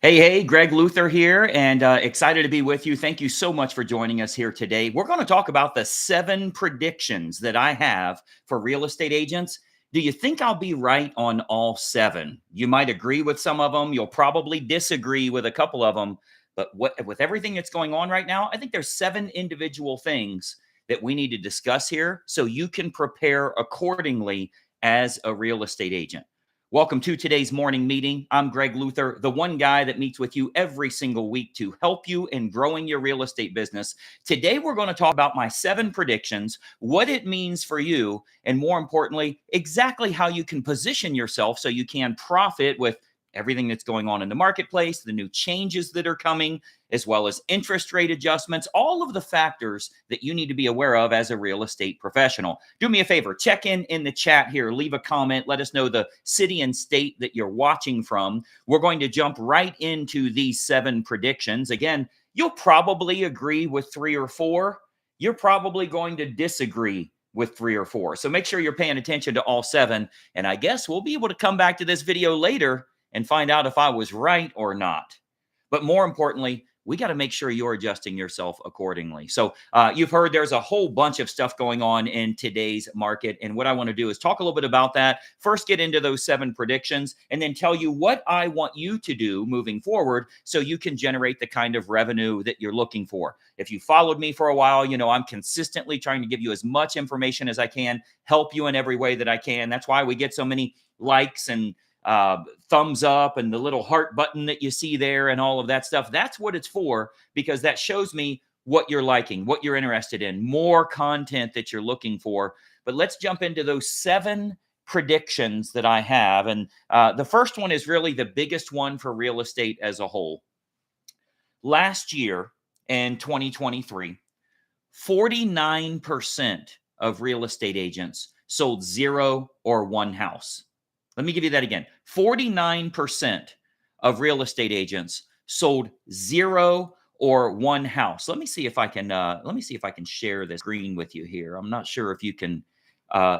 Hey, Greg Luther here, and excited to be with you. Thank you so much for joining us here today. We're going to talk about the 7 predictions that I have for real estate agents. Do you think I'll be right on all 7? You might agree with some of them. You'll probably disagree with a couple of them. But with everything that's going on right now, I think there's 7 individual things that we need to discuss here so you can prepare accordingly as a real estate agent. Welcome to today's morning meeting. I'm Greg Luther, the one guy that meets with you every single week to help you in growing your real estate business. Today, we're going to talk about my 7 predictions, what it means for you, and more importantly, exactly how you can position yourself so you can profit with everything that's going on in the marketplace, the new changes that are coming, as well as interest rate adjustments, all of the factors that you need to be aware of as a real estate professional. Do me a favor, check in the chat here, leave a comment, let us know the city and state that you're watching from. We're going to jump right into these 7 predictions. Again, you'll probably agree with 3 or 4. You're probably going to disagree with 3 or 4. So make sure you're paying attention to all 7. And I guess we'll be able to come back to this video later and find out if I was right or not. But more importantly, we got to make sure you're adjusting yourself accordingly. So you've heard there's a whole bunch of stuff going on in today's market. And what I want to do is talk a little bit about that. First, get into those 7 predictions and then tell you what I want you to do moving forward so you can generate the kind of revenue that you're looking for. If you followed me for a while, you know I'm consistently trying to give you as much information as I can, help you in every way that I can. That's why we get so many likes and thumbs up and the little heart button that you see there and all of that stuff. That's what it's for, because that shows me what you're liking, what you're interested in, more content that you're looking for. But let's jump into those 7 predictions that I have. And the first one is really the biggest one for real estate as a whole. Last year in 2023, 49% of real estate agents sold 0 or 1 house. Let me give you that again. 49% of real estate agents sold 0 or 1 house. Let me see if I can share this screen with you here. I'm not sure if you can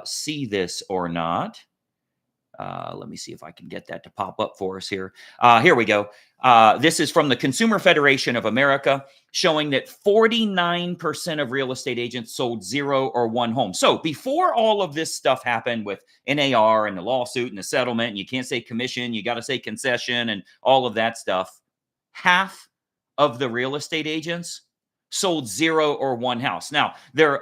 see this or not. Let me see if I can get that to pop up for us here. Here we go. This is from the Consumer Federation of America, showing that 49% of real estate agents sold 0 or 1 home. So before all of this stuff happened with NAR and the lawsuit and the settlement, and you can't say commission, you got to say concession and all of that stuff, half of the real estate agents sold 0 or 1 house. Now, they're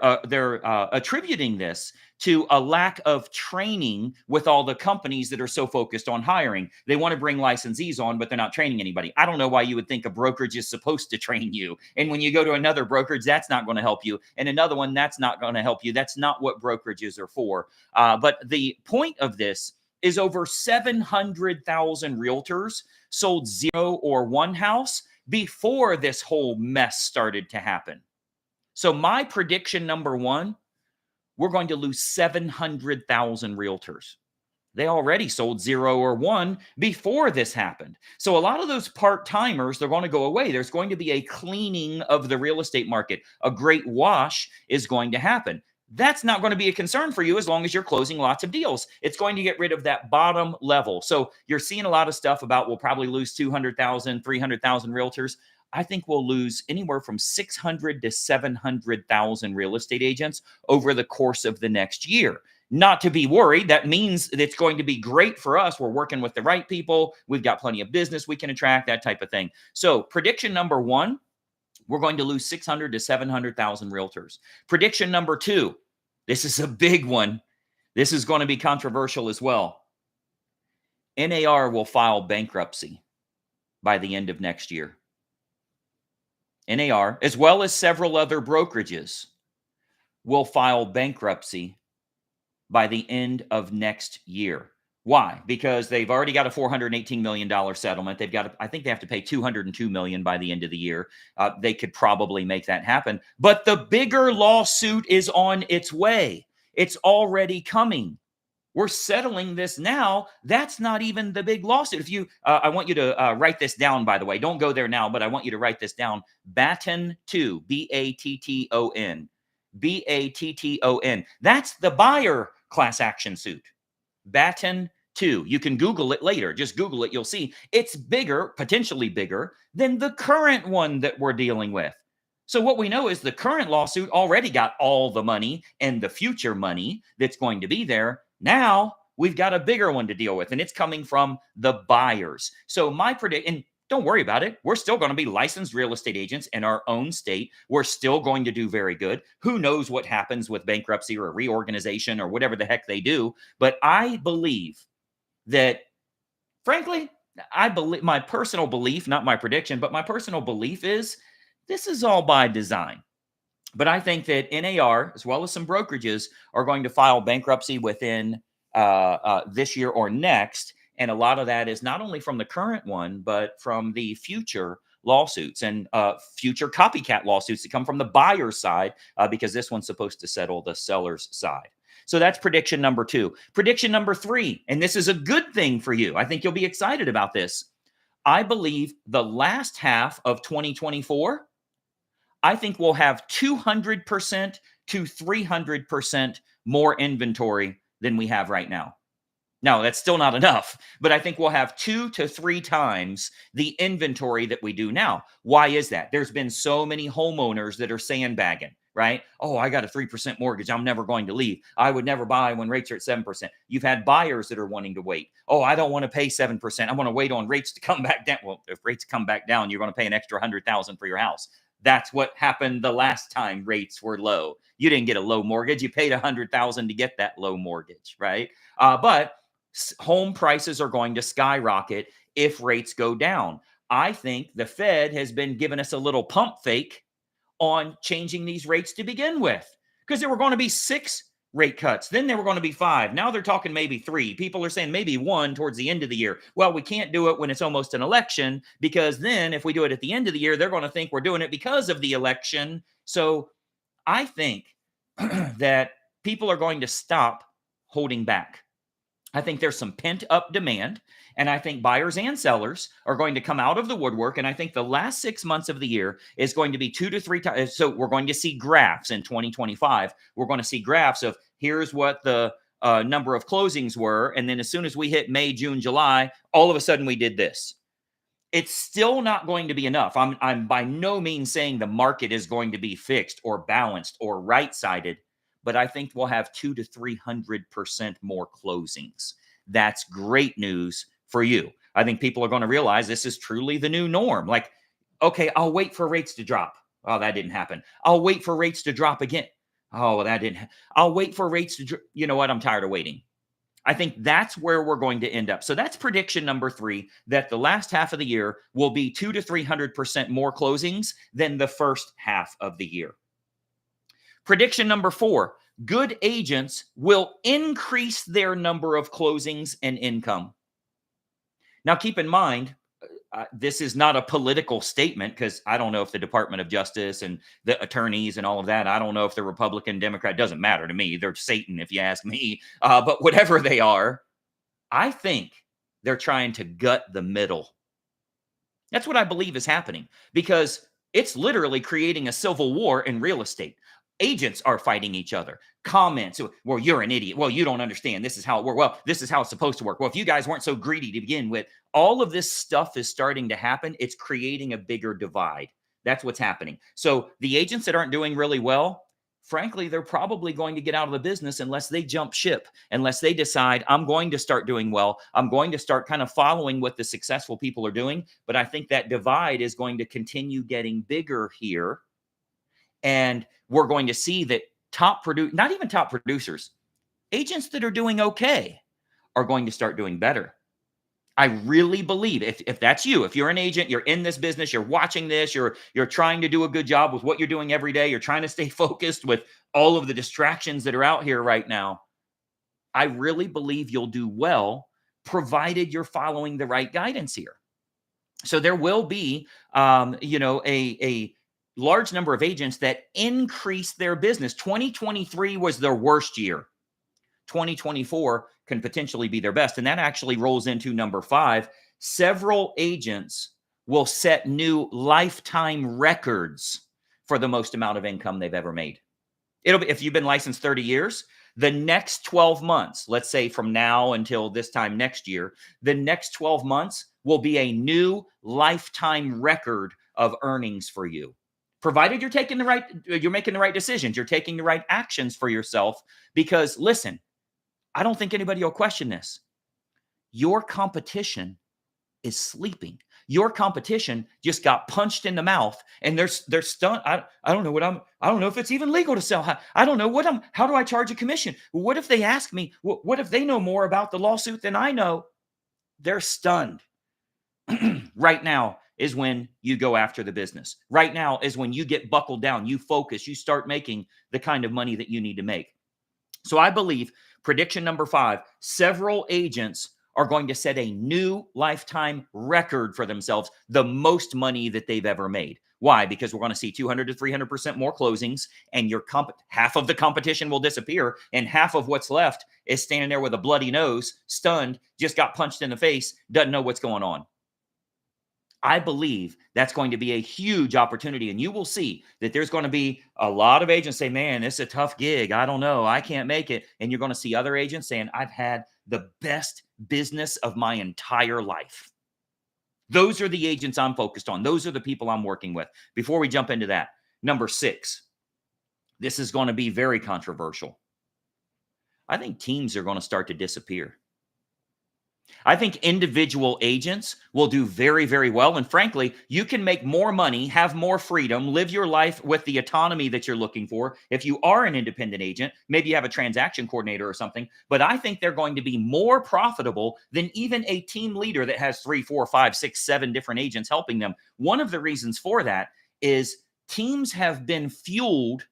attributing this to a lack of training with all the companies that are so focused on hiring. They want to bring licensees on, but they're not training anybody. I don't know why you would think a brokerage is supposed to train you. And when you go to another brokerage, that's not going to help you. And another one, that's not going to help you. That's not what brokerages are for. But the point of this is over 700,000 realtors sold 0 or 1 house before this whole mess started to happen. So my prediction number 1, we're going to lose 700,000 realtors. They already sold 0 or 1 before this happened. So a lot of those part-timers, they're going to go away. There's going to be a cleaning of the real estate market. A great wash is going to happen. That's not going to be a concern for you as long as you're closing lots of deals. It's going to get rid of that bottom level. So you're seeing a lot of stuff about we'll probably lose 200,000, 300,000 realtors. I think we'll lose anywhere from 600 to 700,000 real estate agents over the course of the next year. Not to be worried. That means that it's going to be great for us. We're working with the right people. We've got plenty of business we can attract, that type of thing. So prediction number 1, we're going to lose 600 to 700,000 realtors. Prediction number 2, this is a big one. This is going to be controversial as well. NAR will file bankruptcy by the end of next year. NAR, as well as several other brokerages, will file bankruptcy by the end of next year. Why? Because they've already got a $418 million settlement. I think they have to pay $202 million by the end of the year. They could probably make that happen. But the bigger lawsuit is on its way. It's already coming. We're settling this now. That's not even the big lawsuit. If you, I want you to write this down, by the way. Don't go there now, but I want you to write this down. Batten 2, B-A-T-T-O-N. B-A-T-T-O-N. That's the buyer class action suit. Batten 2. You can Google it later. Just Google it. You'll see it's bigger, potentially bigger than the current one that we're dealing with. So what we know is the current lawsuit already got all the money and the future money that's going to be there. Now we've got a bigger one to deal with, and it's coming from the buyers. So my prediction, and don't worry about it. We're still going to be licensed real estate agents in our own state. We're still going to do very good. Who knows what happens with bankruptcy or reorganization or whatever the heck they do. But I believe that, frankly, I believe, my personal belief, not my prediction, but my personal belief is this is all by design. But I think that NAR, as well as some brokerages, are going to file bankruptcy within this year or next. And a lot of that is not only from the current one, but from the future lawsuits and future copycat lawsuits that come from the buyer's side, because this one's supposed to settle the seller's side. So that's prediction number 2. Prediction number 3, and this is a good thing for you. I think you'll be excited about this. I believe the last half of 2024, I think we'll have 200% to 300% more inventory than we have right now. Now, that's still not enough, but I think we'll have 2 to 3 times the inventory that we do now. Why is that? There's been so many homeowners that are sandbagging, right? Oh, I got a 3% mortgage. I'm never going to leave. I would never buy when rates are at 7%. You've had buyers that are wanting to wait. Oh, I don't want to pay 7%. I want to wait on rates to come back down. Well, if rates come back down, you're going to pay an extra $100,000 for your house. That's what happened the last time rates were low. You didn't get a low mortgage. You paid $100,000 to get that low mortgage, right? But home prices are going to skyrocket if rates go down. I think the Fed has been giving us a little pump fake on changing these rates to begin with, because there were going to be 6 rate cuts. Then there were going to be 5. Now they're talking maybe 3. People are saying maybe 1 towards the end of the year. Well, we can't do it when it's almost an election, because then if we do it at the end of the year, they're going to think we're doing it because of the election. So I think that people are going to stop holding back. I think there's some pent up demand, and I think buyers and sellers are going to come out of the woodwork. And I think the last 6 months of the year is going to be 2 to 3 times. So we're going to see graphs in 2025. We're going to see graphs of here's what the number of closings were. And then as soon as we hit May, June, July, all of a sudden we did this. It's still not going to be enough. I'm by no means saying the market is going to be fixed or balanced or right-sided, but I think we'll have 200 to 300% more closings. That's great news for you. I think people are going to realize this is truly the new norm. Like, okay, I'll wait for rates to drop. Oh, that didn't happen. I'll wait for rates to drop again. Oh, that didn't. I'll wait for rates to, you know what? I'm tired of waiting. I think that's where we're going to end up. So that's prediction number 3, that the last half of the year will be 200 to 300% more closings than the first half of the year. Prediction number 4, good agents will increase their number of closings and income. Now, keep in mind, this is not a political statement, because I don't know if the Department of Justice and the attorneys and all of that, I don't know if they're Republican, Democrat, doesn't matter to me. They're Satan, if you ask me. But whatever they are, I think they're trying to gut the middle. That's what I believe is happening, because it's literally creating a civil war in real estate. Agents are fighting each other. Comments, well, you're an idiot. Well, you don't understand. This is how it works. Well, this is how it's supposed to work. Well, if you guys weren't so greedy to begin with, all of this stuff is starting to happen. It's creating a bigger divide. That's what's happening. So the agents that aren't doing really well, frankly, they're probably going to get out of the business unless they jump ship, unless they decide, I'm going to start doing well. I'm going to start kind of following what the successful people are doing. But I think that divide is going to continue getting bigger here. And we're going to see that not even top producers, agents that are doing okay are going to start doing better. I really believe if that's you, if you're an agent, you're in this business, you're watching this, you're trying to do a good job with what you're doing every day, you're trying to stay focused with all of the distractions that are out here right now, I really believe you'll do well, provided you're following the right guidance here. So there will be, a large number of agents that increase their business. 2023 was their worst year. 2024 can potentially be their best. And that actually rolls into number 5. Several agents will set new lifetime records for the most amount of income they've ever made. It'll be, if you've been licensed 30 years, The next 12 months, let's say from now until this time next year, the next 12 months will be a new lifetime record of earnings for you. Provided you're making the right decisions, you're taking the right actions for yourself. Because listen, I don't think anybody will question this. Your competition is sleeping. Your competition just got punched in the mouth and they're stunned. I don't know I don't know if it's even legal to sell. I don't know how do I charge a commission? What if they ask me, what if they know more about the lawsuit than I know? They're stunned. Right now is when you go after the business. Right now is when you get buckled down, you focus, you start making the kind of money that you need to make. So I believe prediction number 5, several agents are going to set a new lifetime record for themselves, the most money that they've ever made. Why? Because we're going to see 200 to 300% more closings, and half of the competition will disappear, and half of what's left is standing there with a bloody nose, stunned, just got punched in the face, doesn't know what's going on. I believe that's going to be a huge opportunity. And you will see that there's going to be a lot of agents say, man, it's a tough gig. I don't know. I can't make it. And you're going to see other agents saying, I've had the best business of my entire life. Those are the agents I'm focused on. Those are the people I'm working with. Before we jump into that, number 6, this is going to be very controversial. I think teams are going to start to disappear. I think individual agents will do very, very well. And frankly, you can make more money, have more freedom, live your life with the autonomy that you're looking for. If you are an independent agent, maybe you have a transaction coordinator or something, but I think they're going to be more profitable than even a team leader that has 3, 4, 5, 6, 7 different agents helping them. One of the reasons for that is teams have been fueled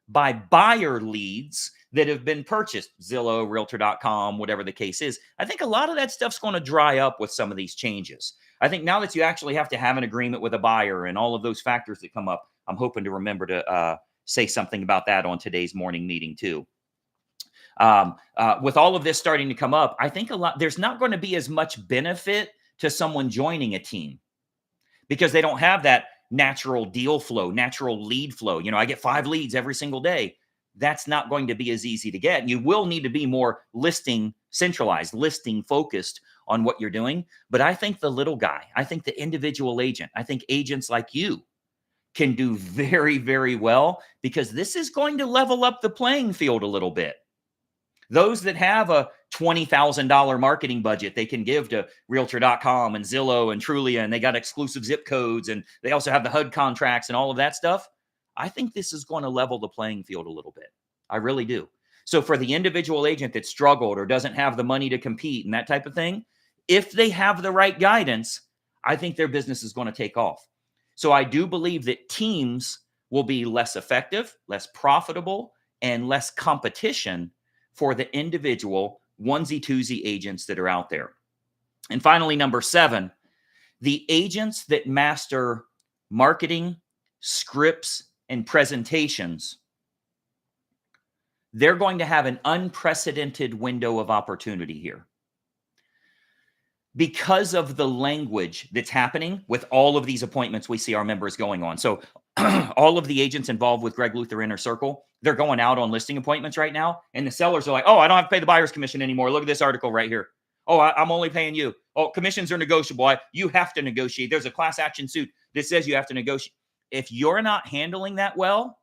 by buyer leads that have been purchased, Zillow, Realtor.com, whatever the case is. I think a lot of that stuff's going to dry up with some of these changes. I think now that you actually have to have an agreement with a buyer and all of those factors that come up, I'm hoping to remember to say something about that on today's morning meeting too. With all of this starting to come up, I think there's not going to be as much benefit to someone joining a team because they don't have that natural deal flow, natural lead flow. I get 5 leads every single day. That's not going to be as easy to get. You will need to be more centralized, listing focused on what you're doing. But I think the little guy, I think the individual agent, I think agents like you can do very, very well because this is going to level up the playing field a little bit. Those that have a $20,000 marketing budget they can give to Realtor.com and Zillow and Trulia, and they got exclusive zip codes, and they also have the HUD contracts and all of that stuff. I think this is going to level the playing field a little bit. I really do. So for the individual agent that struggled or doesn't have the money to compete and that type of thing, if they have the right guidance, I think their business is going to take off. So I do believe that teams will be less effective, less profitable, and less competition for the individual onesie-twosie agents that are out there. And finally, number 7, the agents that master marketing, scripts, and presentations, they're going to have an unprecedented window of opportunity here. Because of the language that's happening with all of these appointments we see our members going on. So all of the agents involved with Greg Luther Inner Circle, they're going out on listing appointments right now. And the sellers are like, oh, I don't have to pay the buyer's commission anymore. Look at this article right here. Oh, I'm only paying you. Oh, commissions are negotiable. You have to negotiate. There's a class action suit that says you have to negotiate. If you're not handling that well,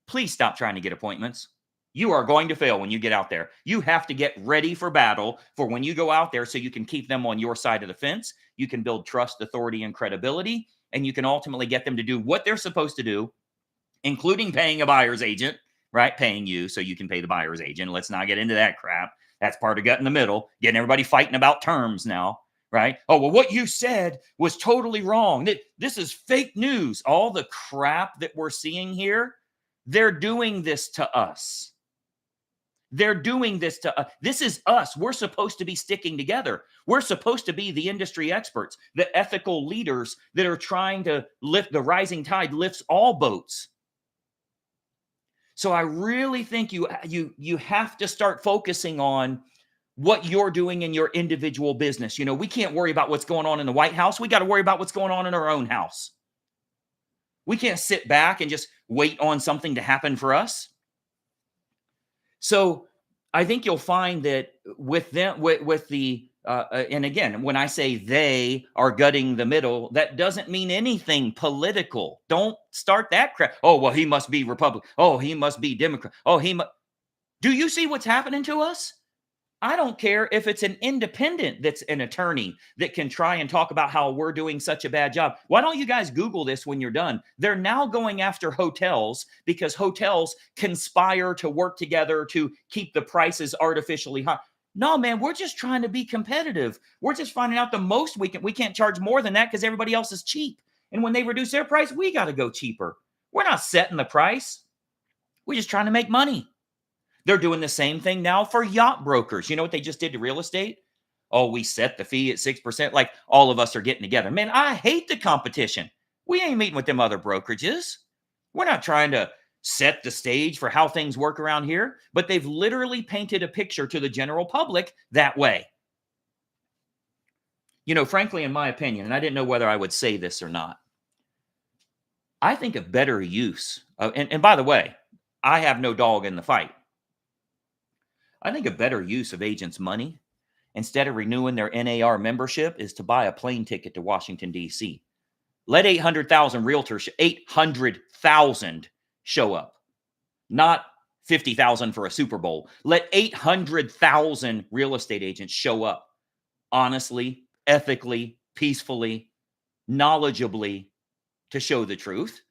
please stop trying to get appointments. You are going to fail when you get out there. You have to get ready for battle for when you go out there so you can keep them on your side of the fence. You can build trust, authority, and credibility, and you can ultimately get them to do what they're supposed to do, including paying a buyer's agent, right? Paying you so you can pay the buyer's agent. Let's not get into that crap. That's part of gut in the middle, getting everybody fighting about terms now, right? Oh, well, what you said was totally wrong. This is fake news. All the crap that we're seeing here, they're doing this to us. They're doing this to us. This is us. We're supposed to be sticking together. We're supposed to be the industry experts, the ethical leaders that are trying to lift the rising tide, lifts all boats. So I really think you have to start focusing on what you're doing in your individual business. We can't worry about what's going on in the White House. We got to worry about what's going on in our own house. We can't sit back and just wait on something to happen for us. So I think you'll find that with them, with the, and again, when I say they are gutting the middle, that doesn't mean anything political. Don't start that crap. Oh, well, he must be Republican. Oh, he must be Democrat. Oh, do you see what's happening to us? I don't care if it's an independent that's an attorney that can try and talk about how we're doing such a bad job. Why don't you guys Google this when you're done? They're now going after hotels because hotels conspire to work together to keep the prices artificially high. No, man, we're just trying to be competitive. We're just finding out the most we can. We can't charge more than that because everybody else is cheap. And when they reduce their price, we got to go cheaper. We're not setting the price. We're just trying to make money. They're doing the same thing now for yacht brokers. You know what they just did to real estate? Oh, we set the fee at 6%. Like all of us are getting together. Man, I hate the competition. We ain't meeting with them other brokerages. We're not trying to set the stage for how things work around here, but they've literally painted a picture to the general public that way. You know, frankly, in my opinion, and I didn't know whether I would say this or not, I think a better use of, and by the way, I have no dog in the fight. I think a better use of agents' money instead of renewing their NAR membership is to buy a plane ticket to Washington, D.C. Let 800,000 realtors, 800,000 show up, not 50,000 for a Super Bowl. Let 800,000 real estate agents show up honestly, ethically, peacefully, knowledgeably to show the truth.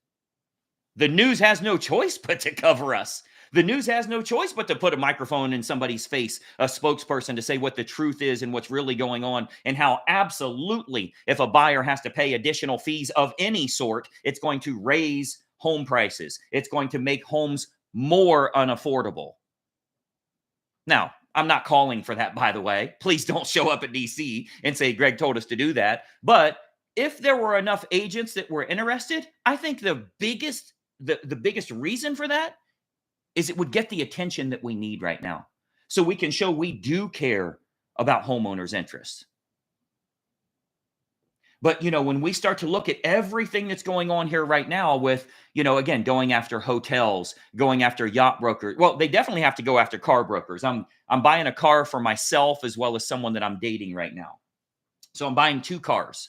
The news has no choice but to cover us. The news has no choice but to put a microphone in somebody's face, a spokesperson to say what the truth is and what's really going on, and how absolutely, if a buyer has to pay additional fees of any sort, it's going to raise home prices. It's going to make homes more unaffordable. Now, I'm not calling for that, by the way. Please don't show up at DC and say Greg told us to do that. But if there were enough agents that were interested, I think the biggest reason for that is it would get the attention that we need right now. So we can show we do care about homeowners' interests. But, you know, when we start to look at everything that's going on here right now with, you know, again, going after hotels, going after yacht brokers. Well, they definitely have to go after car brokers. I'm buying a car for myself as well as someone that I'm dating right now. So I'm buying 2 cars.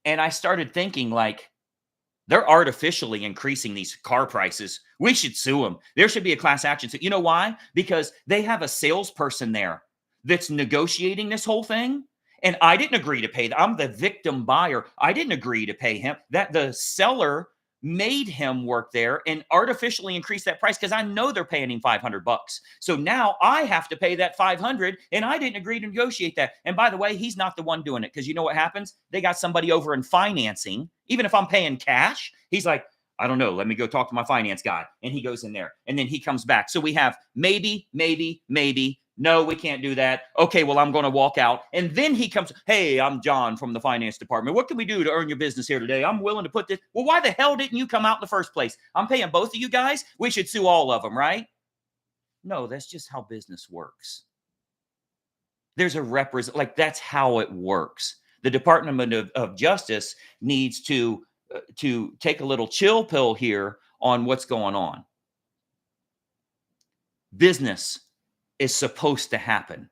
And I started thinking, like, they're artificially increasing these car prices. We should sue them. There should be a class action suit. You know why? Because they have a salesperson there that's negotiating this whole thing. And I didn't agree to pay that. I'm the victim buyer. I didn't agree to pay him. That the seller made him work there and artificially increase that price because I know they're paying him $500. So now I have to pay that 500 and I didn't agree to negotiate that. And by the way, he's not the one doing it because you know what happens? They got somebody over in financing. Even if I'm paying cash, he's like, I don't know. Let me go talk to my finance guy. And he goes in there and then he comes back. So we have maybe. No, we can't do that. Okay, well, I'm going to walk out. And then he comes, hey, I'm John from the finance department. What can we do to earn your business here today? I'm willing to put this. Well, why the hell didn't you come out in the first place? I'm paying both of you guys. We should sue all of them, right? No, that's just how business works. There's a like that's how it works. The Department of Justice needs to take a little chill pill here on what's going on. Business is supposed to happen.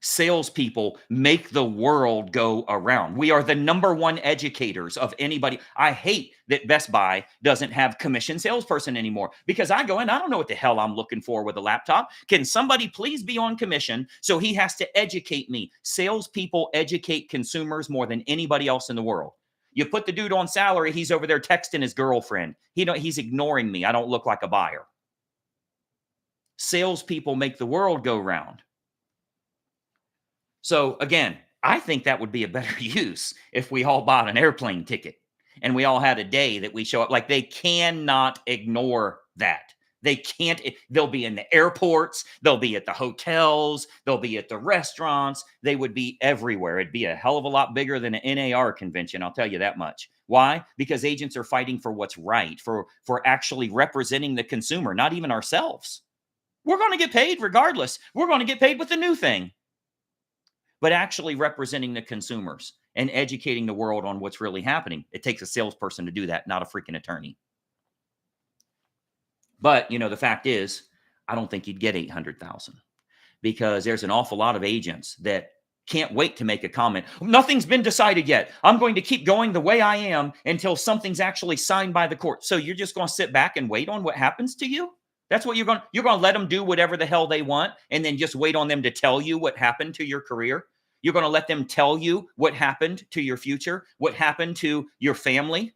Salespeople make the world go around. We are the number one educators of anybody. I hate that Best Buy doesn't have commission salesperson anymore because I go in, I don't know what the hell I'm looking for with a laptop. Can somebody please be on commission? So he has to educate me. Salespeople educate consumers more than anybody else in the world. You put the dude on salary, he's over there texting his girlfriend. He's ignoring me. I don't look like a buyer. Salespeople make the world go round. So again, I think that would be a better use if we all bought an airplane ticket and we all had a day that we show up. Like they cannot ignore that. They can't. They'll be in the airports. They'll be at the hotels. They'll be at the restaurants. They would be everywhere. It'd be a hell of a lot bigger than an NAR convention. I'll tell you that much. Why? Because agents are fighting for what's right, for actually representing the consumer, not even ourselves. We're going to get paid regardless. We're going to get paid with the new thing. But actually representing the consumers and educating the world on what's really happening. It takes a salesperson to do that, not a freaking attorney. But, you know, the fact is, I don't think you'd get 800,000 because there's an awful lot of agents that can't wait to make a comment. Nothing's been decided yet. I'm going to keep going the way I am until something's actually signed by the court. So you're just going to sit back and wait on what happens to you? That's what you're going to let them do whatever the hell they want and then just wait on them to tell you what happened to your career? You're going to let them tell you what happened to your future, what happened to your family?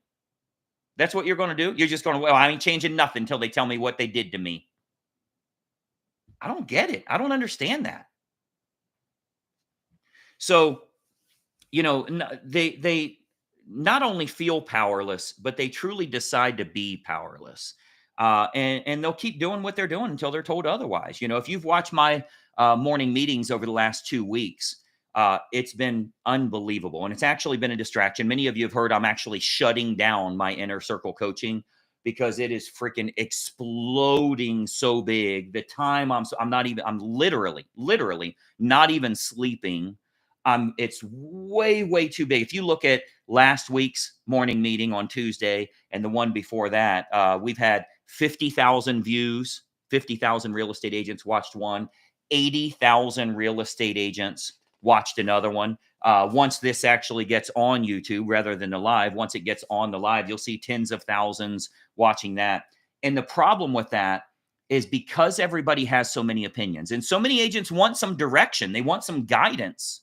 That's what you're going to do? You're just going to, well, I ain't changing nothing until they tell me what they did to me. I don't get it. I don't understand that. So, they not only feel powerless, but they truly decide to be powerless. And they'll keep doing what they're doing until they're told otherwise. If you've watched my morning meetings over the last 2 weeks, it's been unbelievable. And it's actually been a distraction. Many of you have heard I'm actually shutting down my inner circle coaching because it is freaking exploding so big. The time I'm literally not even sleeping. It's way, way too big. If you look at last week's morning meeting on Tuesday and the one before that, we've had 50,000 views, 50,000 real estate agents watched one, 80,000 real estate agents watched another one. Once this actually gets on YouTube rather than the live, once it gets on the live, you'll see tens of thousands watching that. And the problem with that is because everybody has so many opinions and so many agents want some direction, they want some guidance.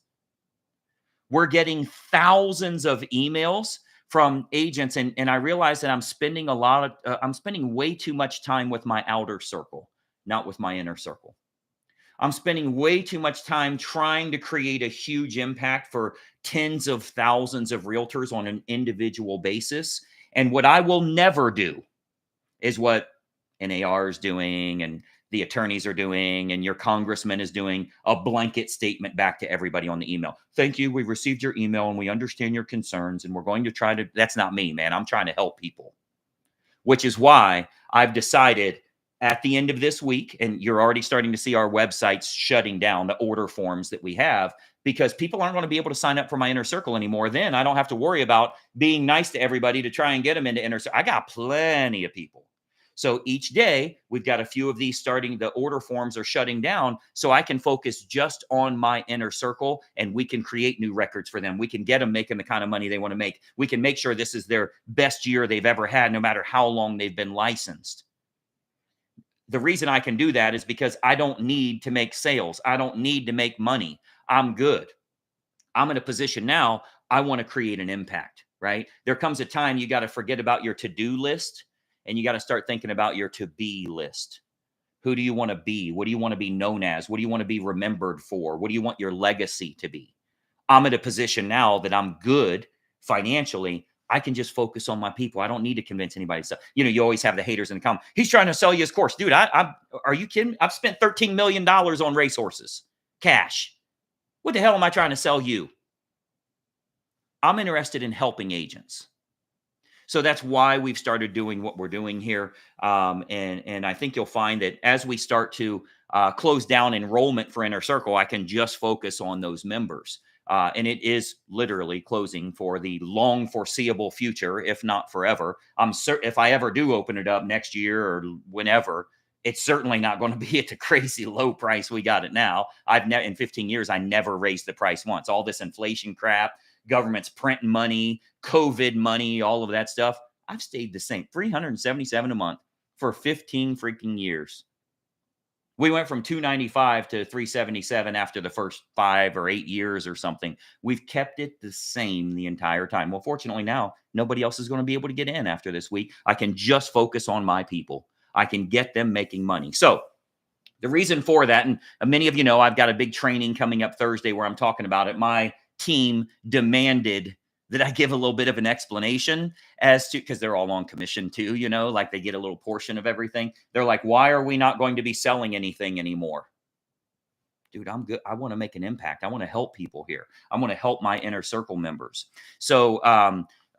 We're getting thousands of emails from agents, and I realize that I'm spending way too much time with my outer circle, not with my inner circle. I'm spending way too much time trying to create a huge impact for tens of thousands of realtors on an individual basis. And what I will never do is what NAR is doing and the attorneys are doing and your congressman is doing, a blanket statement back to everybody on the email. Thank you. We received your email and we understand your concerns and we're going to try to, that's not me, man. I'm trying to help people, which is why I've decided at the end of this week, and you're already starting to see our websites shutting down, the order forms that we have, because people aren't going to be able to sign up for my inner circle anymore. Then I don't have to worry about being nice to everybody to try and get them into inner circle. I got plenty of people. So each day we've got a few of these starting, the order forms are shutting down so I can focus just on my inner circle and we can create new records for them. We can get them making the kind of money they want to make. We can make sure this is their best year they've ever had, no matter how long they've been licensed. The reason I can do that is because I don't need to make sales. I don't need to make money. I'm good. I'm in a position now, I want to create an impact, right? There comes a time you got to forget about your to-do list and you got to start thinking about your to-be list. Who do you want to be? What do you want to be known as? What do you want to be remembered for? What do you want your legacy to be? I'm in a position now that I'm good financially. I can just focus on my people. I don't need to convince anybody. So, you always have the haters in the comment. He's trying to sell you his course. Dude, are you kidding? I've spent $13 million on racehorses, cash. What the hell am I trying to sell you? I'm interested in helping agents. So that's why we've started doing what we're doing here. And I think you'll find that as we start to close down enrollment for Inner Circle, I can just focus on those members. And it is literally closing for the long foreseeable future, if not forever. I'm certain if I ever do open it up next year or whenever, it's certainly not going to be at the crazy low price we got it now. In 15 years, I never raised the price once. All this inflation crap, government's printing money, COVID money, all of that stuff. I've stayed the same, $377 a month for 15 freaking years. We went from $295 to $377 after the first 5 or 8 years or something. We've kept it the same the entire time. Well, fortunately now, nobody else is going to be able to get in after this week. I can just focus on my people. I can get them making money. So the reason for that, and many of you know, I've got a big training coming up Thursday where I'm talking about it. My team demanded that I give a little bit of an explanation as to, because they're all on commission too, like they get a little portion of everything. They're like, why are we not going to be selling anything anymore? Dude, I'm good. I want to make an impact. I want to help people here. I want to help my Inner Circle members. So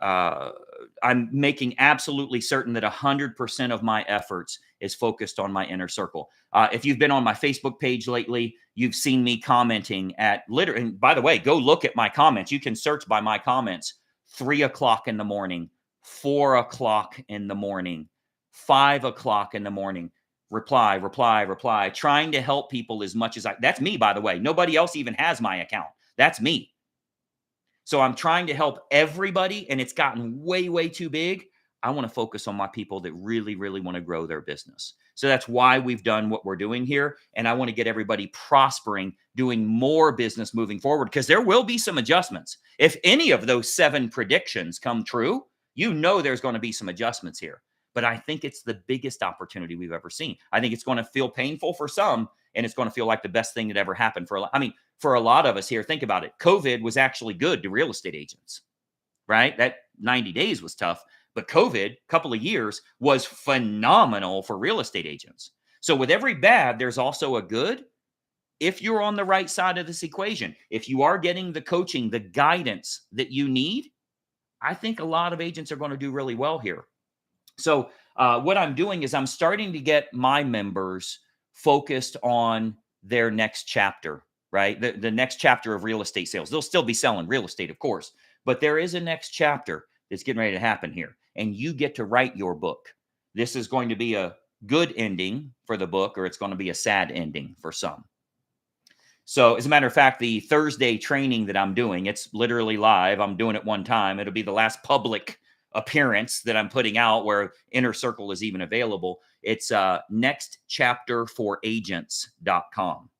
I'm making absolutely certain that 100% of my efforts is focused on my Inner Circle. If you've been on my Facebook page lately, you've seen me commenting at literally, and by the way, go look at my comments. You can search by my comments, 3 o'clock in the morning, 4 o'clock in the morning, 5 o'clock in the morning. reply, reply, reply, trying to help people as much as that's me, by the way. Nobody else even has my account. That's me. So I'm trying to help everybody, and it's gotten way, way too big. I want to focus on my people that really, really want to grow their business. So that's why we've done what we're doing here. And I want to get everybody prospering, doing more business moving forward, because there will be some adjustments. If any of those 7 predictions come true, you know there's going to be some adjustments here. But I think it's the biggest opportunity we've ever seen. I think it's going to feel painful for some, and it's going to feel like the best thing that ever happened for a lot. I mean, for a lot of us here, think about it. COVID was actually good to real estate agents, right? That 90 days was tough, but COVID, couple of years, was phenomenal for real estate agents. So with every bad, there's also a good. If you're on the right side of this equation, if you are getting the coaching, the guidance that you need, I think a lot of agents are going to do really well here. So what I'm doing is I'm starting to get my members focused on their next chapter, right? The next chapter of real estate sales. They'll still be selling real estate, of course, but there is a next chapter that's getting ready to happen here. And you get to write your book. This is going to be a good ending for the book, or it's going to be a sad ending for some. So as a matter of fact, the Thursday training that I'm doing, it's literally live. I'm doing it one time. It'll be the last public appearance that I'm putting out where Inner Circle is even available. It's nextchapterforagents.com.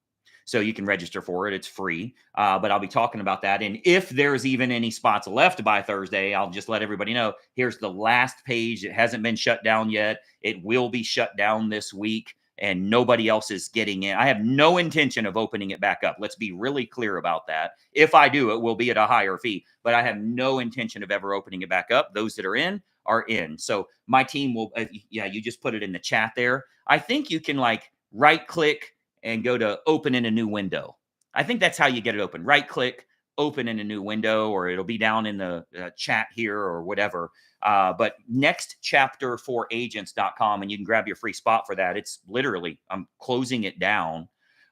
So you can register for it. It's free, but I'll be talking about that. And if there's even any spots left by Thursday, I'll just let everybody know. Here's the last page. It hasn't been shut down yet. It will be shut down this week, and nobody else is getting in. I have no intention of opening it back up. Let's be really clear about that. If I do, it will be at a higher fee, but I have no intention of ever opening it back up. Those that are in are in. So my team will, you just put it in the chat there. I think you can like right click and go to open in a new window. I think that's how you get it open. Right click, open in a new window, or it'll be down in the chat here or whatever. But nextchapterforagents.com, and you can grab your free spot for that. It's literally, I'm closing it down.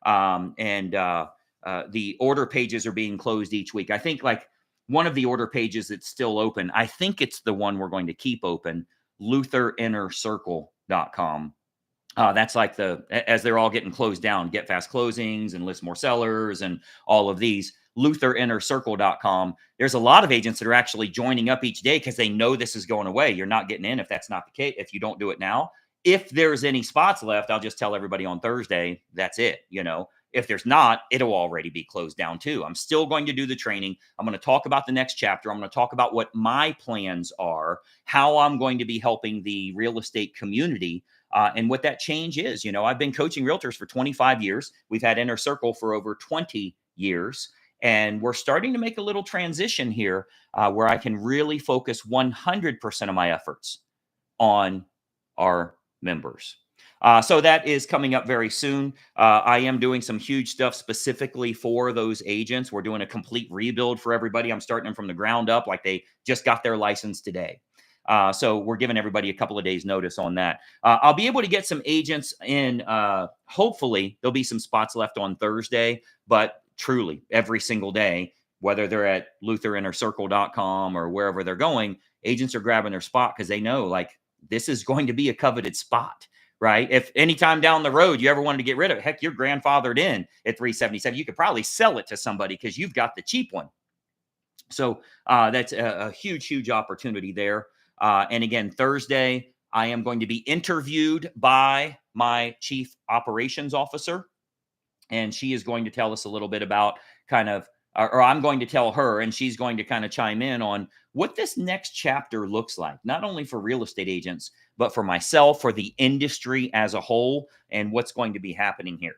The order pages are being closed each week. I think like one of the order pages that's still open, I think it's the one we're going to keep open, lutherinnercircle.com. That's like as they're all getting closed down, get fast closings and list more sellers and all of these, lutherinnercircle.com. There's a lot of agents that are actually joining up each day because they know this is going away. You're not getting in if that's not the case, if you don't do it now. If there's any spots left, I'll just tell everybody on Thursday, that's it. If there's not, it'll already be closed down too. I'm still going to do the training. I'm going to talk about the next chapter. I'm going to talk about what my plans are, how I'm going to be helping the real estate community, and what that change is. I've been coaching realtors for 25 years. We've had Inner Circle for over 20 years. And we're starting to make a little transition here where I can really focus 100% of my efforts on our members. So that is coming up very soon. I am doing some huge stuff specifically for those agents. We're doing a complete rebuild for everybody. I'm starting them from the ground up like they just got their license today. So we're giving everybody a couple of days notice on that. I'll be able to get some agents in. Hopefully there'll be some spots left on Thursday, but truly every single day, whether they're at lutherinnercircle.com or wherever they're going, agents are grabbing their spot because they know like this is going to be a coveted spot, right? If anytime down the road you ever wanted to get rid of it, heck, you're grandfathered in at 377. You could probably sell it to somebody because you've got the cheap one. So that's a huge, huge opportunity there. And again, Thursday, I am going to be interviewed by my chief operations officer. And she is going to tell us a little bit about or I'm going to tell her, and she's going to kind of chime in on what this next chapter looks like, not only for real estate agents, but for myself, for the industry as a whole, and what's going to be happening here.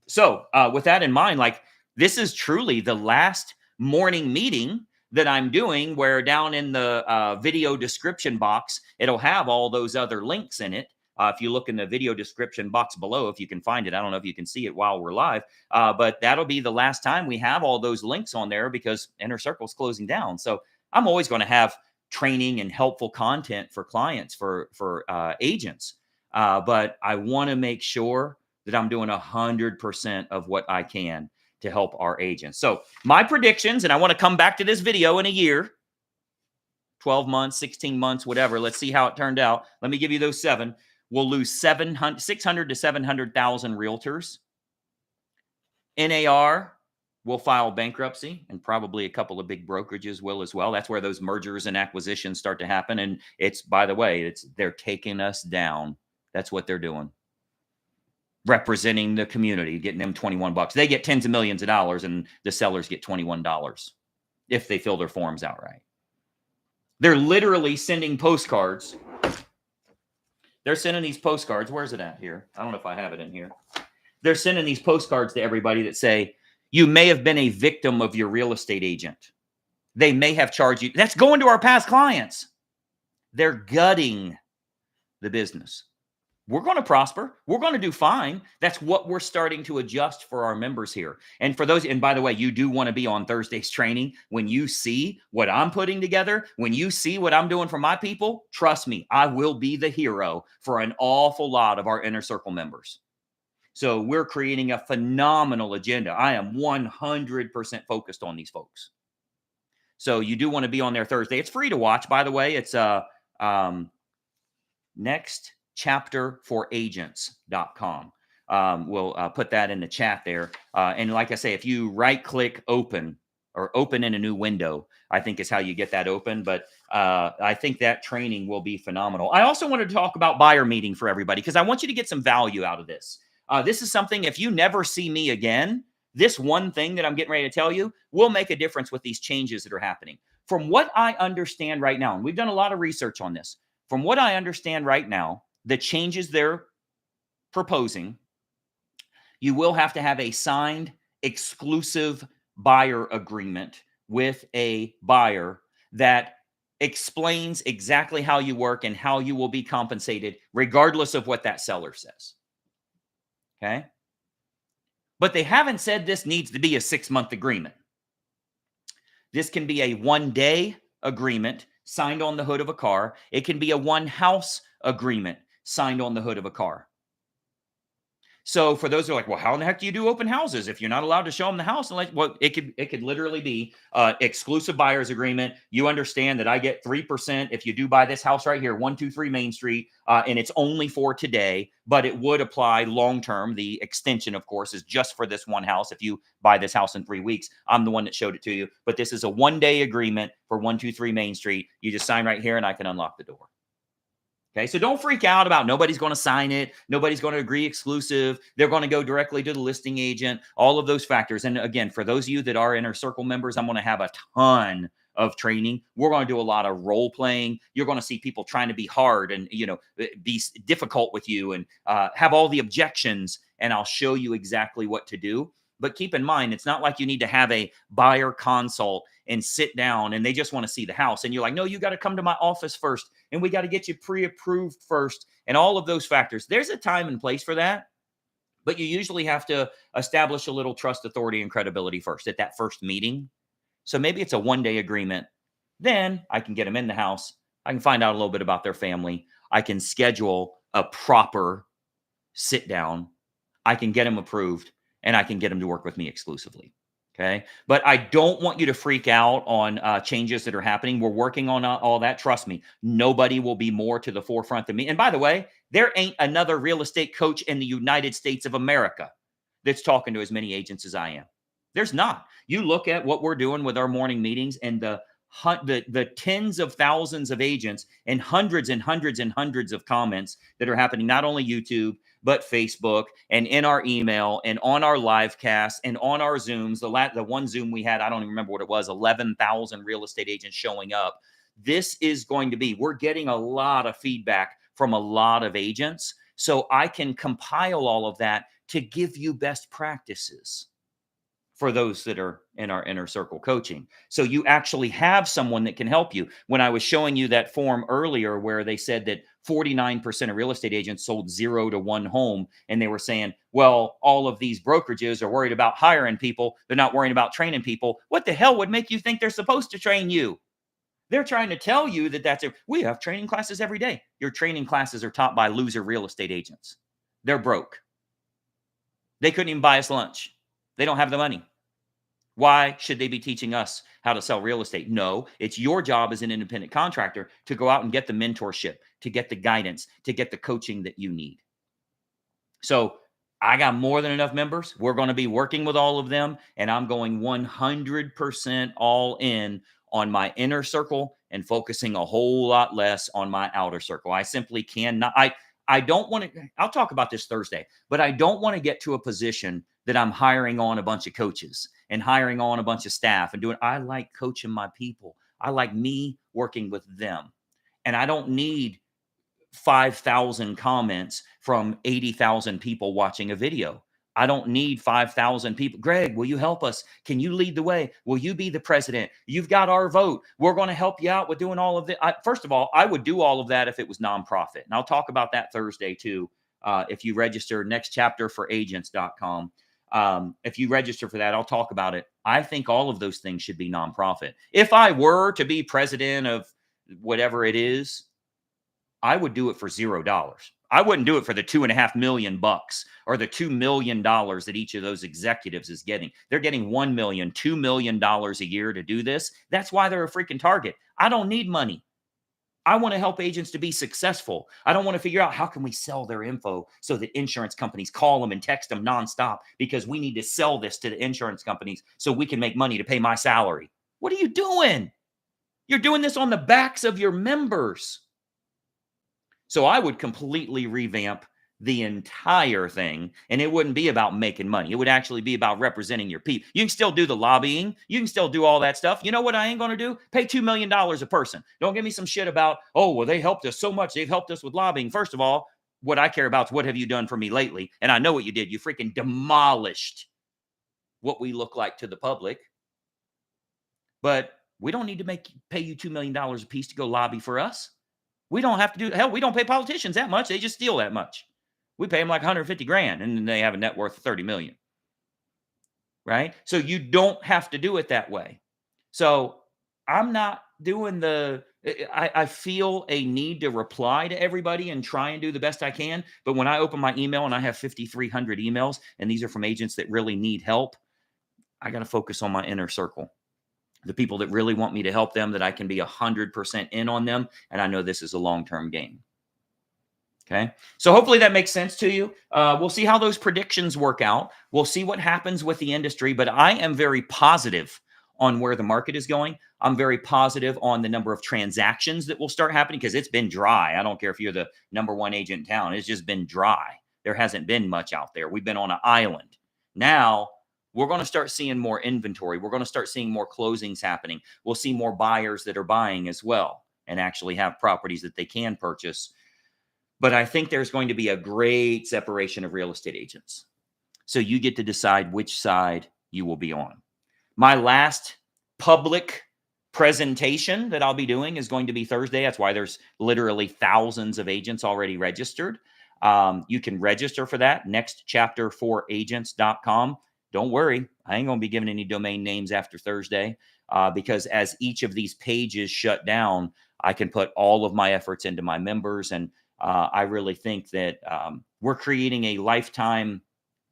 So with that in mind, like this is truly the last morning meeting that I'm doing, where down in the video description box, it'll have all those other links in it. If you look in the video description box below, if you can find it, I don't know if you can see it while we're live, but that'll be the last time we have all those links on there because Inner Circle's closing down. So I'm always going to have training and helpful content for clients, for agents. But I want to make sure that I'm doing 100% of what I can to help our agents. So my predictions, and I want to come back to this video in a year, 12 months, 16 months, whatever. Let's see how it turned out. Let me give you those 7. will lose 600 to 700,000 realtors. NAR will file bankruptcy, and probably a couple of big brokerages will as well. That's where those mergers and acquisitions start to happen. And it's, by the way, they're taking us down. That's what they're doing. Representing the community, getting them $21. They get tens of millions of dollars, and the sellers get $21 if they fill their forms out right. They're literally sending postcards. They're sending these postcards. Where's it at here? I don't know if I have it in here. They're sending these postcards to everybody that say, you may have been a victim of your real estate agent. They may have charged you. That's going to our past clients. They're gutting the business. We're going to prosper. We're going to do fine. That's what we're starting to adjust for our members here. And for those, and by the way, you do want to be on Thursday's training. When you see what I'm putting together, when you see what I'm doing for my people, trust me, I will be the hero for an awful lot of our inner circle members. So we're creating a phenomenal agenda. I am 100% focused on these folks. So you do want to be on there Thursday. It's free to watch, by the way. It's nextchapterforagents.com. We'll put that in the chat there. And like I say, if you right-click open or open in a new window, I think is how you get that open. But I think that training will be phenomenal. I also wanted to talk about buyer meeting for everybody because I want you to get some value out of this. This is something, if you never see me again, this one thing that I'm getting ready to tell you will make a difference with these changes that are happening. From what I understand right now, and we've done a lot of research on this, from what I understand right now, the changes they're proposing, you will have to have a signed exclusive buyer agreement with a buyer that explains exactly how you work and how you will be compensated, regardless of what that seller says. Okay. But they haven't said this needs to be a 6-month agreement. This can be a 1-day agreement signed on the hood of a car. It can be a 1-house agreement signed on the hood of a car. So for those who are like, well, how in the heck do you do open houses if you're not allowed to show them the house? And well, it could literally be exclusive buyer's agreement. You understand that I get 3% if you do buy this house right here, 123 Main Street, and it's only for today, but it would apply long term. The extension, of course, is just for this one house. If you buy this house in 3 weeks, I'm the one that showed it to you. But this is a 1-day agreement for 123 Main Street. You just sign right here, and I can unlock the door. Okay, so don't freak out about nobody's going to sign it. Nobody's going to agree exclusive. They're going to go directly to the listing agent, all of those factors. And again, for those of you that are inner circle members, I'm going to have a ton of training. We're going to do a lot of role playing. You're going to see people trying to be hard and, be difficult with you and have all the objections. And I'll show you exactly what to do. But keep in mind, it's not like you need to have a buyer consult and sit down and they just want to see the house. And you're like, no, you got to come to my office first. And we got to get you pre-approved first. And all of those factors. There's a time and place for that. But you usually have to establish a little trust, authority, and credibility first at that first meeting. So maybe it's a 1-day agreement. Then I can get them in the house. I can find out a little bit about their family. I can schedule a proper sit down. I can get them approved. And I can get them to work with me exclusively. Okay. But I don't want you to freak out on changes that are happening. We're working on all that. Trust me, nobody will be more to the forefront than me. And by the way, there ain't another real estate coach in the United States of America that's talking to as many agents as I am. There's not. You look at what we're doing with our morning meetings and the tens of thousands of agents and hundreds and hundreds and hundreds of comments that are happening, not only YouTube, but Facebook and in our email and on our live cast and on our Zooms. The one Zoom we had, I don't even remember what it was, 11,000 real estate agents showing up. This is going to be, we're getting a lot of feedback from a lot of agents. So I can compile all of that to give you best practices for those that are in our inner circle coaching. So you actually have someone that can help you. When I was showing you that form earlier where they said that 49% of real estate agents sold 0 to 1 home, and they were saying, well, all of these brokerages are worried about hiring people. They're not worrying about training people. What the hell would make you think they're supposed to train you? They're trying to tell you that we have training classes every day. Your training classes are taught by loser real estate agents. They're broke. They couldn't even buy us lunch. They don't have the money. Why should they be teaching us how to sell real estate? No, it's your job as an independent contractor to go out and get the mentorship, to get the guidance, to get the coaching that you need. So I got more than enough members. We're going to be working with all of them, and I'm going 100% all in on my inner circle and focusing a whole lot less on my outer circle. I simply cannot. I don't want to. I'll talk about this Thursday, but I don't want to get to a position that I'm hiring on a bunch of coaches and hiring on a bunch of staff and doing. I like coaching my people. I like me working with them, and I don't need 5,000 comments from 80,000 people watching a video. I don't need 5,000 people. Greg, will you help us? Can you lead the way? Will you be the president? You've got our vote. We're going to help you out with doing all of this. First of all, I would do all of that if it was nonprofit. And I'll talk about that Thursday too. If you register, nextchapterforagents.com. If you register for that, I'll talk about it. I think all of those things should be nonprofit. If I were to be president of whatever it is, I would do it for $0. I wouldn't do it for the $2.5 million or the $2 million that each of those executives is getting. They're getting $1 million, $2 million a year to do this. That's why they're a freaking target. I don't need money. I want to help agents to be successful. I don't want to figure out how can we sell their info so that insurance companies call them and text them nonstop because we need to sell this to the insurance companies so we can make money to pay my salary. What are you doing? You're doing this on the backs of your members. So I would completely revamp the entire thing, and it wouldn't be about making money. It would actually be about representing your people. You can still do the lobbying. You can still do all that stuff. You know what I ain't going to do? Pay $2 million a person. Don't give me some shit about, oh, well, they helped us so much. They've helped us with lobbying. First of all, what I care about is what have you done for me lately? And I know what you did. You freaking demolished what we look like to the public. But we don't need to pay you $2 million a piece to go lobby for us. We don't have to do, hell, we don't pay politicians that much. They just steal that much. We pay them like 150 grand and then they have a net worth of 30 million. Right? So you don't have to do it that way. So I'm not doing I feel a need to reply to everybody and try and do the best I can. But when I open my email and I have 5,300 emails and these are from agents that really need help, I got to focus on my inner circle. The people that really want me to help them, that I can be 100% in on them. And I know this is a long-term game. Okay. So hopefully that makes sense to you. We'll see how those predictions work out. We'll see what happens with the industry, but I am very positive on where the market is going. I'm very positive on the number of transactions that will start happening because it's been dry. I don't care if you're the number one agent in town. It's just been dry. There hasn't been much out there. We've been on an island. Now, we're going to start seeing more inventory. We're going to start seeing more closings happening. We'll see more buyers that are buying as well and actually have properties that they can purchase. But I think there's going to be a great separation of real estate agents. So you get to decide which side you will be on. My last public presentation that I'll be doing is going to be Thursday. That's why there's literally thousands of agents already registered. You can register for that, nextchapterforagents.com. Don't worry, I ain't going to be giving any domain names after Thursday because as each of these pages shut down, I can put all of my efforts into my members. And I really think that we're creating a lifetime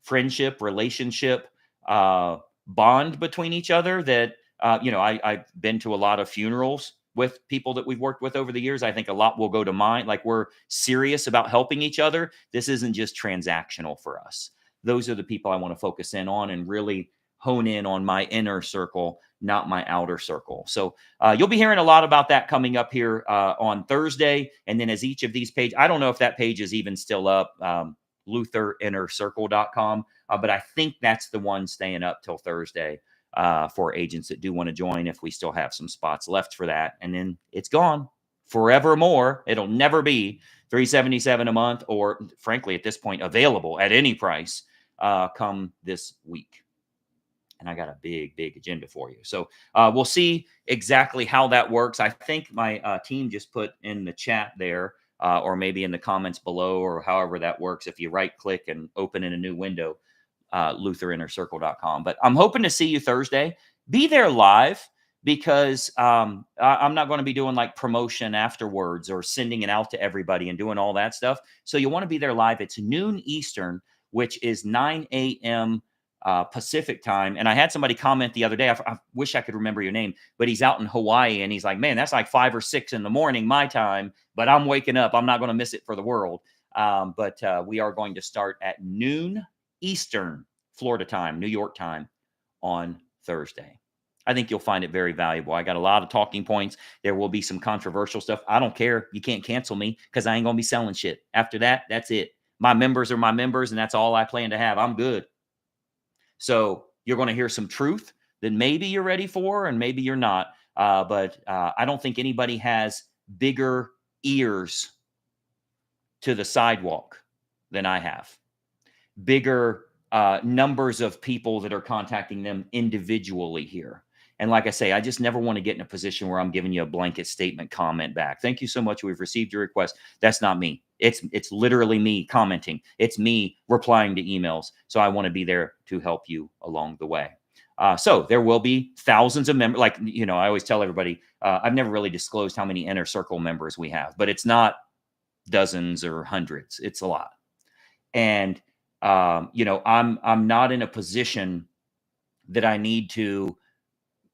friendship, relationship, bond between each other that, I've been to a lot of funerals with people that we've worked with over the years. I think a lot will go to mine. Like we're serious about helping each other. This isn't just transactional for us. Those are the people I want to focus in on and really hone in on my inner circle, not my outer circle. So you'll be hearing a lot about that coming up here on Thursday. And then as each of these pages, I don't know if that page is even still up, lutherinnercircle.com, but I think that's the one staying up till Thursday for agents that do want to join if we still have some spots left for that. And then it's gone forevermore. It'll never be $377 a month or frankly, at this point, available at any price come this week. And I got a big agenda for you. So we'll see exactly how that works. I think my team just put in the chat there or maybe in the comments below or however that works. If you right click and open in a new window, lutherinnercircle.com. But I'm hoping to see you Thursday. Be there live because I'm not going to be doing like promotion afterwards or sending it out to everybody and doing all that stuff. So you want to be there live. It's noon Eastern, which is 9 a.m. Pacific time. And I had somebody comment the other day. I wish I could remember your name, but he's out in Hawaii and he's like, man, that's like 5 or 6 in the morning, my time, but I'm waking up. I'm not going to miss it for the world. But we are going to start at noon Eastern Florida time, New York time on Thursday. I think you'll find it very valuable. I got a lot of talking points. There will be some controversial stuff. I don't care. You can't cancel me because I ain't going to be selling shit. After that, that's it. My members are my members, and that's all I plan to have. I'm good. So you're going to hear some truth that maybe you're ready for and maybe you're not. But I don't think anybody has bigger ears to the sidewalk than I have. Bigger numbers of people that are contacting them individually here. And like I say, I just never want to get in a position where I'm giving you a blanket statement comment back. Thank you so much. We've received your request. That's not me. It's literally me commenting. It's me replying to emails. So I want to be there to help you along the way. So there will be thousands of members. Like, I always tell everybody, I've never really disclosed how many inner circle members we have, but it's not dozens or hundreds. It's a lot. And, I'm not in a position that I need to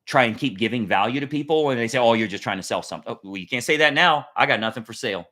try and keep giving value to people. And they say, oh, you're just trying to sell something. Oh, well, you can't say that now. I got nothing for sale.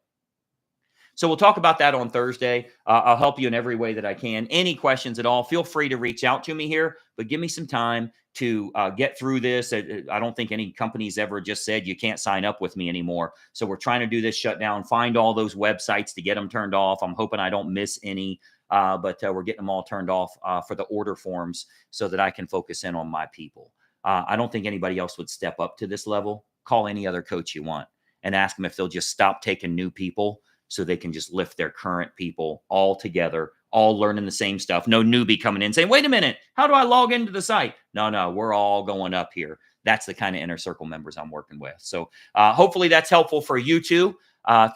So we'll talk about that on Thursday. I'll help you in every way that I can. Any questions at all, feel free to reach out to me here, but give me some time to get through this. I don't think any company's ever just said you can't sign up with me anymore. So we're trying to do this shutdown, find all those websites to get them turned off. I'm hoping I don't miss any, but we're getting them all turned off for the order forms so that I can focus in on my people. I don't think anybody else would step up to this level. Call any other coach you want and ask them if they'll just stop taking new people so they can just lift their current people all together, all learning the same stuff. No newbie coming in saying, wait a minute, how do I log into the site? No, we're all going up here. That's the kind of inner circle members I'm working with. So hopefully that's helpful for you too.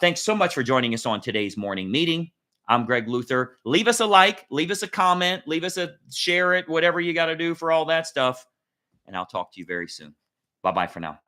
Thanks so much for joining us on today's morning meeting. I'm Greg Luther. Leave us a like, leave us a comment, share it, whatever you got to do for all that stuff. And I'll talk to you very soon. Bye-bye for now.